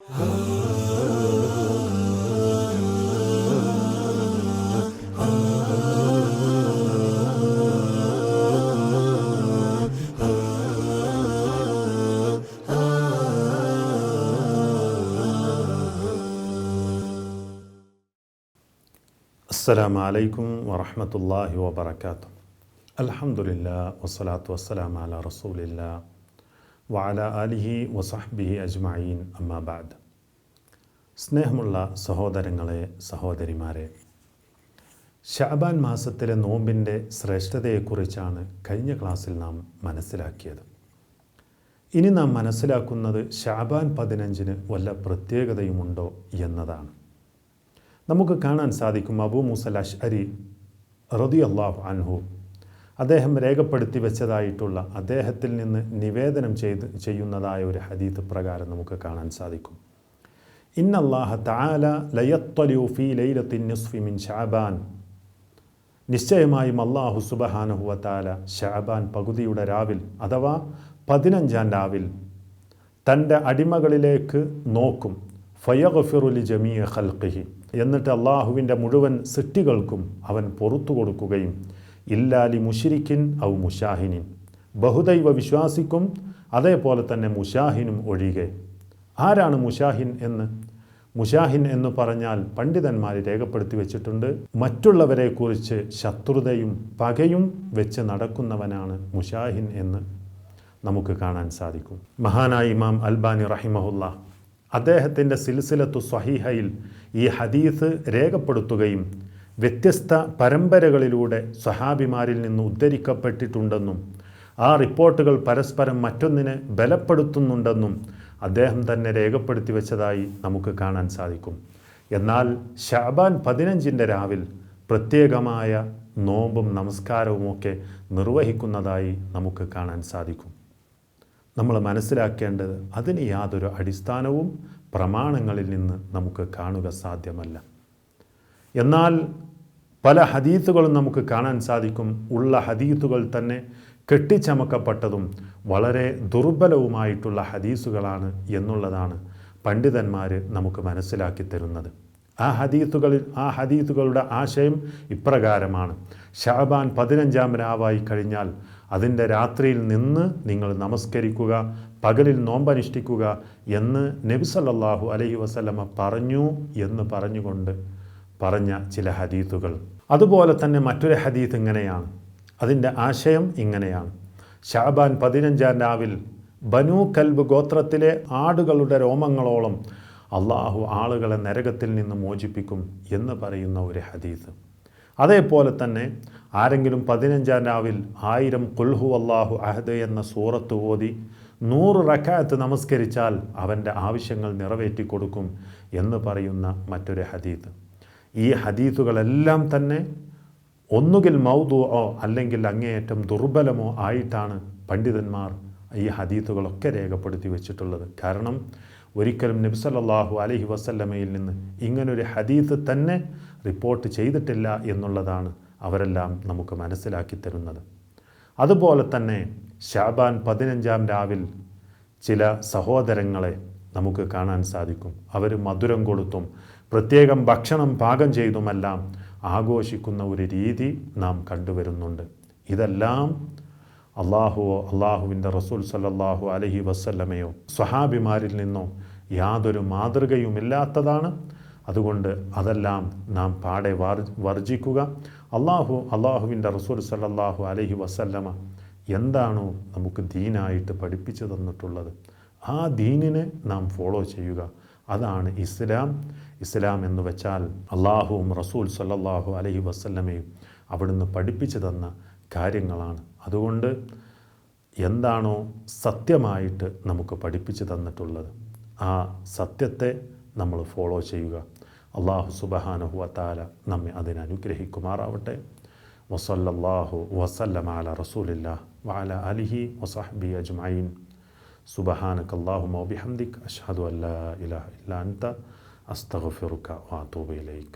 അസ്സലാമു അലൈക്കും വറഹ്മത്തുള്ളാഹി വബറകാതുഹു. അൽഹംദുലില്ലാഹ് വസ്സലാത്തു വസ്സലാമു അലാ റസൂലില്ലാഹ് വഅലാ ആലിഹി വസഹ്ബിഹി അജ്മഈൻ. അമ്മാ ബഅദ്. സ്നേഹമുള്ള സഹോദരങ്ങളെ, സഹോദരിമാരെ, ശഅബാൻ മാസത്തിലെ നോമ്പിൻ്റെ ശ്രേഷ്ഠതയെക്കുറിച്ചാണ് കഴിഞ്ഞ ക്ലാസ്സിൽ നാം മനസ്സിലാക്കിയത്. ഇനി നാം മനസ്സിലാക്കുന്നത് ശഅബാൻ 15 വല്ല പ്രത്യേകതയുമുണ്ടോ എന്നതാണ്. നമുക്ക് കാണാൻ സാധിക്കും, അബൂ മൂസൽ അശ്അരി റളിയല്ലാഹു അൻഹു അദ്ദേഹം രേഖപ്പെടുത്തി വെച്ചതായിട്ടുള്ള, അദ്ദേഹത്തിൽ നിന്ന് നിവേദനം ചെയ്യുന്നതായ ഒരു ഹദീത്ത് പ്രകാരം നമുക്ക് കാണാൻ സാധിക്കും. ഇന്നല്ലാഹ തആല ലയത്വലിഉ ഫീ ലൈലത്തിൻ നിസ്ഫി മിൻ ശഅബാൻ. നിശ്ചയമായും അല്ലാഹു സുബ്ഹാനഹു വ തആല ശഅബാൻ പകുതിയുടെ രാവിൽ അഥവാ 15-ാം രാവിൽ തൻ്റെ അടിമകളിലേക്ക് നോക്കും. ഫയഗ്ഫിറു ലിജമീഇ ഖൽഖിഹി. എന്നിട്ട് അള്ളാഹുവിൻ്റെ മുഴുവൻ സൃഷ്ടികൾക്കും അവൻ പുറത്തു കൊടുക്കുകയും, ഇല്ലാലി മുശ്രിക്കിൻ ഔ മുഷാഹിനിൻ, ബഹുദൈവ വിശ്വാസിക്കും അതേപോലെ തന്നെ മുഷാഹിനും ഒഴികെ. ആരാണ് മുഷാഹിൻ എന്ന്? മുഷാഹിൻ എന്ന് പറഞ്ഞാൽ പണ്ഡിതന്മാർ രേഖപ്പെടുത്തി വെച്ചിട്ടുണ്ട്, മറ്റുള്ളവരെക്കുറിച്ച് ശത്രുതയും പകയും വെച്ച് നടക്കുന്നവനാണ് മുഷാഹിൻ എന്ന് നമുക്ക് കാണാൻ സാധിക്കും. മഹാനായ ഇമാം അൽബാനി റഹിമഹുല്ലാ അദ്ദേഹത്തിൻ്റെ സിൽസിലത്തു സ്വഹീഹയിൽ ഈ ഹദീസ് രേഖപ്പെടുത്തുകയും വ്യത്യസ്ത പരമ്പരകളിലൂടെ സ്വഹാബിമാരിൽ നിന്ന് ഉദ്ധരിക്കപ്പെട്ടിട്ടുണ്ടെന്നും ആ റിപ്പോർട്ടുകൾ പരസ്പരം മറ്റൊന്നിനെ ബലപ്പെടുത്തുന്നുണ്ടെന്നും അദ്ദേഹം തന്നെ രേഖപ്പെടുത്തി വെച്ചതായി നമുക്ക് കാണാൻ സാധിക്കും. എന്നാൽ ശഅബാൻ 15-ൻ്റെ രാവിൽ പ്രത്യേകമായ നോമ്പും നമസ്കാരവുമൊക്കെ നിർവഹിക്കുന്നതായി നമുക്ക് കാണാൻ സാധിക്കും. നമ്മൾ മനസ്സിലാക്കേണ്ടത്, അതിന് യാതൊരു അടിസ്ഥാനവും പ്രമാണങ്ങളിൽ നിന്ന് നമുക്ക് കാണുക സാധ്യമല്ല. എന്നാൽ പല ഹദീസുകളും നമുക്ക് കാണാൻ സാധിക്കും, ഉള്ള ഹദീസുകൾ തന്നെ കെട്ടിച്ചമക്കപ്പെട്ടതും വളരെ ദുർബലവുമായിട്ടുള്ള ഹദീസുകളാണ് എന്നുള്ളതാണ് പണ്ഡിതന്മാർ നമുക്ക് മനസ്സിലാക്കി തരുന്നത്. ആ ഹദീസുകളുടെ ആശയം ഇപ്രകാരമാണ്: ശഅബാൻ 15-ാം രാവായി കഴിഞ്ഞാൽ അതിൻ്റെ രാത്രിയിൽ നിന്ന് നിങ്ങൾ നമസ്കരിക്കുക, പകലിൽ നോമ്പനുഷ്ഠിക്കുക എന്ന് നബി സല്ലല്ലാഹു അലൈഹി വസല്ലമ പറഞ്ഞു എന്ന് പറഞ്ഞുകൊണ്ട് പറഞ്ഞ ചില ഹദീസുകൾ. അതുപോലെ തന്നെ മറ്റൊരു ഹദീസ് ഇങ്ങനെയാണ്, അതിൻ്റെ ആശയം ഇങ്ങനെയാണ്: ശഅബാൻ 15-ാം രാവിൽ ബനൂ കൽബ് ഗോത്രത്തിലെ ആടുകളുടെ രോമങ്ങളോളം അള്ളാഹു ആളുകളെ നരകത്തിൽ നിന്ന് മോചിപ്പിക്കും എന്ന് പറയുന്ന ഒരു ഹദീസ്. അതേപോലെ തന്നെ ആരെങ്കിലും 15-ാം രാവിൽ 1000 ഖുൽ ഹുവല്ലാഹു അഹദ് എന്ന സൂറത്ത് ഓതി 100 റക്അത്ത് നമസ്കരിച്ചാൽ അവൻ്റെ ആവശ്യങ്ങൾ നിറവേറ്റി കൊടുക്കും എന്ന് പറയുന്ന മറ്റൊരു ഹദീസ്. ഈ ഹദീസുകളെല്ലാം തന്നെ ഒന്നുകിൽ മൗദൂഅോ അല്ലെങ്കിൽ അങ്ങേയറ്റം ദുർബലമോ ആയിട്ടാണ് പണ്ഡിതന്മാർ ഈ ഹദീസുകളൊക്കെ രേഖപ്പെടുത്തി വെച്ചിട്ടുള്ളത്. കാരണം ഒരിക്കലും നബി സല്ലല്ലാഹു അലൈഹി വസല്ലമയിൽ നിന്ന് ഇങ്ങനൊരു ഹദീസ് തന്നെ റിപ്പോർട്ട് ചെയ്തിട്ടില്ല എന്നുള്ളതാണ് അവരെല്ലാം നമുക്ക് മനസ്സിലാക്കി തരുന്നത്. അതുപോലെ തന്നെ ശഅബാൻ 15-ാം രാവിൽ ചില സഹോദരങ്ങളെ നമുക്ക് കാണാൻ സാധിക്കും, അവർ മധുരം കൊടുത്തും പ്രത്യേകം ഭക്ഷണം പാകം ചെയ്തുമെല്ലാം ആഘോഷിക്കുന്ന ഒരു രീതി നാം കണ്ടുവരുന്നുണ്ട്. ഇതെല്ലാം അള്ളാഹുവിൻ്റെ റസൂൽ സല്ലല്ലാഹു അലൈഹി വസല്ലമയോ സ്വഹാബിമാരിൽ നിന്നോ യാതൊരു മാതൃകയുമില്ലാത്തതാണ്. അതുകൊണ്ട് അതെല്ലാം നാം പാടെ വർജിക്കുക. അള്ളാഹുവിൻ്റെ റസൂൽ സല്ലല്ലാഹു അലൈഹി വസല്ലമ എന്താണോ നമുക്ക് ദീനായിട്ട് പഠിപ്പിച്ചു തന്നിട്ടുള്ളത്, ആ ദീനിനെ നാം ഫോളോ ചെയ്യുക. അതാണ് ഇസ്ലാം. ഇസ്ലാം എന്ന് വെച്ചാൽ അള്ളാഹുവും റസൂൽ സല്ലല്ലാഹു അലൈഹി വസല്ലമയും അവിടുന്ന് പഠിപ്പിച്ചു തന്ന കാര്യങ്ങളാണ്. അതുകൊണ്ട് എന്താണോ സത്യമായിട്ട് നമുക്ക് പഠിപ്പിച്ചു തന്നിട്ടുള്ളത്, ആ സത്യത്തെ നമ്മൾ ഫോളോ ചെയ്യുക. അല്ലാഹു സുബ്ഹാനഹു വ തആല നമ്മെ അതിനനുഗ്രഹിക്കുമാറാവട്ടെ. വസല്ലല്ലാഹു വസല്ലമ അലാ റസൂലില്ലാഹ് വഅലാ ആലിഹി വസഹ്ബിഹി അജ്മഈൻ. സുബ്ഹാനകല്ലാഹുമ്മ വബിഹംദിക അഷ്ഹദു അൻ ലാ ഇലാഹ ഇല്ലാ അൻത അസ്തഗ്ഫിറുക വഅതൂബു ഇലൈക.